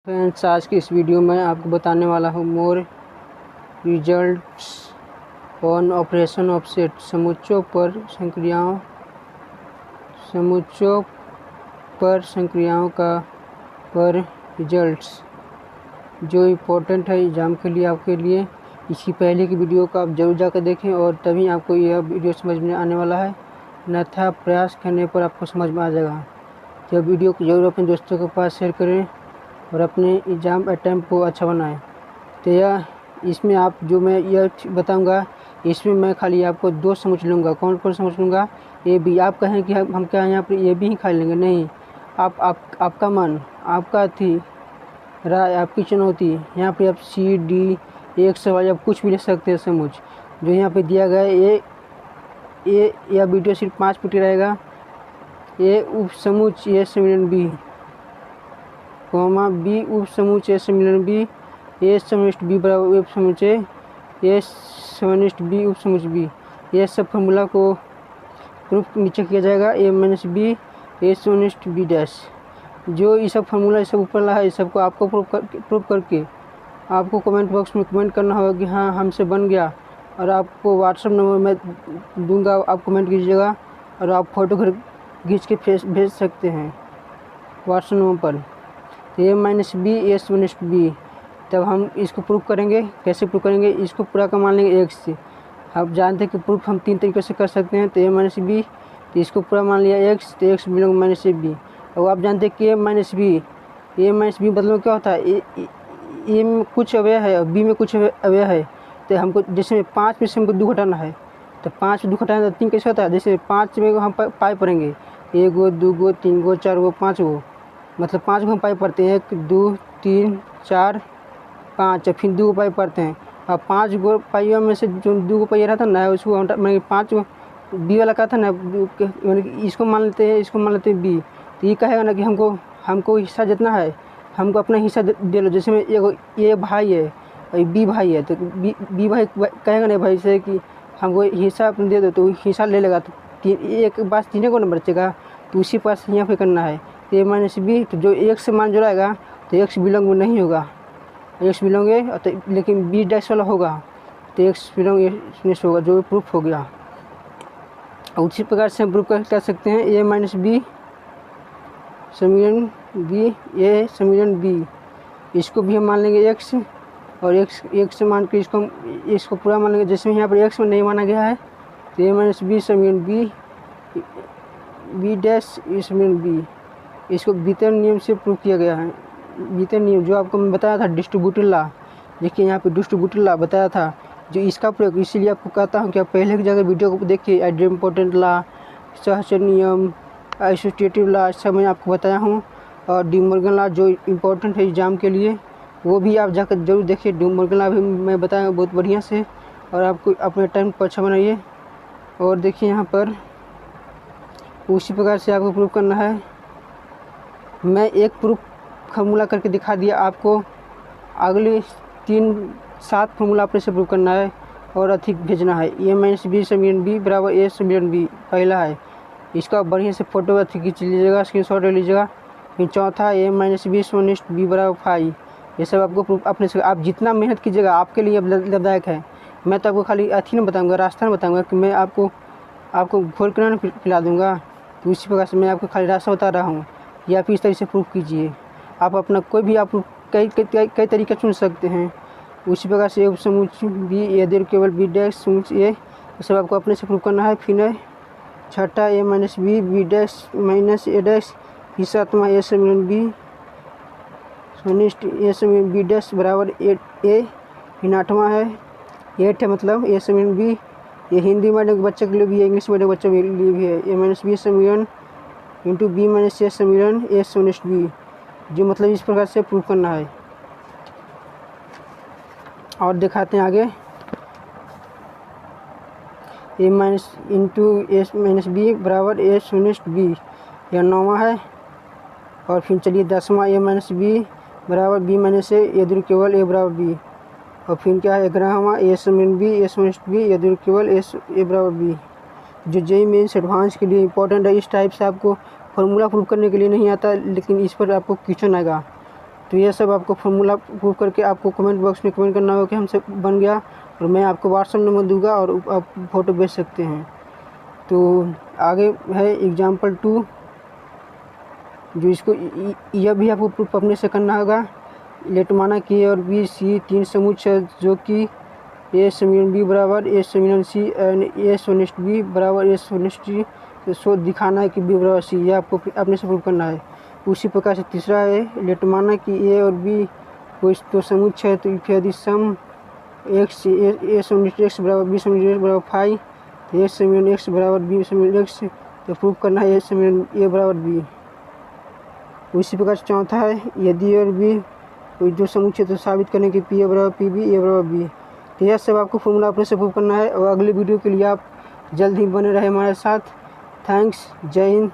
Friends, आज की इस वीडियो में आपको बताने वाला हूँ more results on operation of set. समुच्चों पर संक्रियाओं का पर रिजल्ट्स जो इम्पोर्टेंट है एग्ज़ाम के लिए आपके लिए। इसकी पहले की वीडियो को आप जरूर जाकर देखें और तभी आपको यह वीडियो समझ में आने वाला है, अन्यथा प्रयास करने पर आपको समझ में आ जाएगा। यह वीडियो को जरूर अपने दोस्तों के पास शेयर करें और अपने एग्ज़ाम अटैम्प्ट को अच्छा बनाएं। तो यह इसमें आप जो मैं यह बताऊंगा, इसमें मैं खाली आपको दो समुच्च लूँगा। कौन कौन समुच्च लूँगा? A B. आप कहें कि हम क्या यहाँ पर ए बी ही खा लेंगे? नहीं, आपका मन, आपका थी राय, आपकी चुनौती। यहाँ पे आप सी डी एक सवाल आप कुछ भी ले सकते हैं समुच्च जो यहाँ पे दिया गया है। ये यह वीडियो सिर्फ 5 मिनट रहेगा। ए उप समुच्च ए सम्मिलन बी, बी उप समुच्च ए सम्मिलन बी, ए समनिष्ठ बी बराबर उप समुच्च ए समनिष्ठ बी उप समुच्च बी। ये सब फार्मूला को प्रूफ नीचे किया जाएगा। ए माइनस बी ए समनिष्ठ बी डैश। जो ये सब फार्मूला ये सब ऊपर ला है, इस सबको आपको प्रूफ करके आपको कमेंट बॉक्स में कमेंट करना होगा कि हाँ हमसे बन गया। और आपको व्हाट्सएप नंबर मैं दूंगा, आप कमेंट कीजिएगा और आप फ़ोटो खींच के भेज सकते हैं व्हाट्सएप नंबर पर। ए माइनस बी ए समनिष्ठ बी। तब हम इसको प्रूफ करेंगे। कैसे प्रूफ करेंगे? इसको पूरा का मान लेंगे एक्स से। आप जानते हैं कि प्रूफ हम 3 तरीके से कर सकते हैं। तो ए माइनस बी, तो इसको पूरा मान लिया एक्स, तो X belong minus A B. और आप जानते हैं कि ए माइनस बी मतलब क्या होता है? ए में कुछ अवयव है और बी में कुछ अवयव है। तो हमको जैसे 5 में से हमको 2 घटाना है, तो 5 में 2 घटाना तो 3 कैसे होता है? जैसे 5 में हम पाई पढ़ेंगे 1 गो 2 गो 3 गो 4 गो 5 गो, मतलब 5 को हम पाई पढ़ते हैं 1 2 3 4 5, फिर 2 पाई पढ़ते हैं। अब 5 गो पाइयों में से जो 2 गो पाइया रहता ना, उसको मैंने 5 बी वाला कहा था ना, इसको मान लेते हैं बी। तो ये कहेगा ना कि हमको हिस्सा जितना है हमको अपना हिस्सा दे लो। जैसे में ये भाई है और बी भाई है, तो बी भाई कहेगा ना भाई से कि हमको हिस्सा अपने दे दो, तो हिस्सा ले लेगा। तो एक बात 3 को नंबर बचेगा, तो उसी पास यहाँ पे करना है। तो ए माइनस बी, तो जो एक से मान जुड़ाएगा तो एक्स बिलोंग में नहीं होगा, एक्स बिलोंग है, तो लेकिन बी डैश वाला होगा तो एक्स बिलोंग इसमें होगा, जो प्रूफ हो गया। और उसी प्रकार से हम प्रूफ कर सकते हैं ए माइनस बी सम्मिलन बी ए सम्मिलन बी। इसको भी हम मान लेंगे एक्स, और एक्स मान के इसको पूरा मान लेंगे। जैसे यहाँ पर एक्स में नहीं माना गया है, तो ए माइनस बी सम्मिलन बी डैश ए सम्मिलन बी। इसको वितरण नियम से प्रूफ किया गया है। वितरण नियम जो आपको मैं बताया था, डिस्ट्रीब्यूटिव लॉ। देखिए यहाँ पे डिस्ट्रीब्यूटिव लॉ बताया था, जो इसका प्रयोग, इसीलिए आपको कहता हूँ कि आप पहले की जगह वीडियो को देखिए। आइडेम्पोर्टेंट लॉ, सहचर नियम, एसोसिएटिव लॉ सब मैं आपको बताया हूँ। और डी मॉर्गन लॉ जो इम्पोर्टेंट है एग्ज़ाम के लिए, वो भी आप जाकर जरूर देखिए। डी मॉर्गन लॉ भी मैं बताया बहुत बढ़िया से, और आपको अपने टाइम को अच्छा बनाइए। और देखिए यहाँ पर उसी प्रकार से आपको प्रूफ करना है। मैं एक प्रूफ फार्मूला करके दिखा दिया आपको, अगले 7 फार्मूला आपने से प्रूफ करना है और अधिक भेजना है। ए माइनस बी सम्मिलन बी बराबर ए सम्मिलन बी पहला है, इसका बढ़िया से फोटो अधिक खींच लीजिएगा, स्क्रीनशॉट ले लीजिएगा। फिर चौथा ए माइनस बी समनिष्ठ बी बराबर 5। ये सब आपको प्रूफ अपने से आप जितना मेहनत कीजिएगा आपके लिए अब लाभदायक है। मैं तो आपको खाली अथी नहीं बताऊँगा, रास्ता नहीं बताऊँगा कि मैं आपको घोल कर ना पिला दूँगा। तो उसी प्रकार से मैं आपको खाली रास्ता बता रहा हूँ, या फिर इस तरीके से प्रूफ कीजिए। आप अपना कोई भी आप कई तरीके चुन सकते हैं। उसी प्रकार से उप समुच्च बी यदि केवल बी डैश समुच्च ए, ये सब आपको अपने से प्रूफ करना है। फिर छठा ए माइनस बी डैश माइनस ए डैश, फिर सातवां ए सम्मिलन बी समनिष्ठ ए सम्मिलन बी डैश बराबर ए। फिर 8वां है 8 है, मतलब ए सम्मिलन बी। ये हिंदी मीडियम के बच्चे के लिए भी है, इंग्लिश मीडियम के बच्चों के लिए भी है। ए माइनस बी सम्मिलन इंटू बी माइनस ए सम्मिलन ए समनिष्ठ बी, जो मतलब इस प्रकार से प्रूफ करना है। और दिखाते हैं आगे। ए माइनस इंटू ए माइनस बी बराबर ए समनिष्ठ बी, यह 9वां है। और फिर चलिए 10वां ए माइनस बी बराबर बी माइनस ए यदि केवल ए बराबर बी। और फिर क्या है 11वां ए सम्मिलन बी ए समनिष्ठ बी यदि केवल ए बराबर बी, जो जेईई मेंस एडवांस के लिए इंपॉर्टेंट है। इस टाइप से आपको फार्मूला प्रूफ करने के लिए नहीं आता, लेकिन इस पर आपको क्वेश्चन आएगा। तो तो ये सब आपको फॉर्मूला प्रूव करके आपको कमेंट बॉक्स में कमेंट करना होगा कि हमसे बन गया, और मैं आपको व्हाट्सएप नंबर दूंगा और आप फ़ोटो भेज सकते हैं। तो आगे है एग्जाम्पल 2, जो इसको यह भी आपको प्रूफ अपने से करना होगा। लेट माना कि ए और बी सी 3 समुच्चय है, जो कि ए समीकरण बी बराबर ए समीकरण सी एंड ए सॉनिस्ट बी बराबर ए सॉनिस्ट डी, तो सो दिखाना है कि बी बराबर सी, यह आपको अपने से प्रूव करना है। उसी प्रकार से तीसरा है, लेट माना कि ए और बी कोई तो समुच्चय है, तो यदि सम एक्स ए सॉनिस्ट एक्स बराबर बी सॉनिस्ट एक्स बराबर 5, तो ए समीकरण एक्स बराबर बी समीकरण एक्स, तो प्रूव करना है ए समीकरण ए बराबर बी। उसी प्रकार से चौथा है, यदि ए और बी कोई जो समुच्चय तो साबित करने की पी ए बराबर पी बी ए बराबर बी। तो यह सब आपको फॉर्मूला अपने से प्रूव करना है, और अगले वीडियो के लिए आप जल्द ही बने रहे हमारे साथ। थैंक्स, जय हिंद।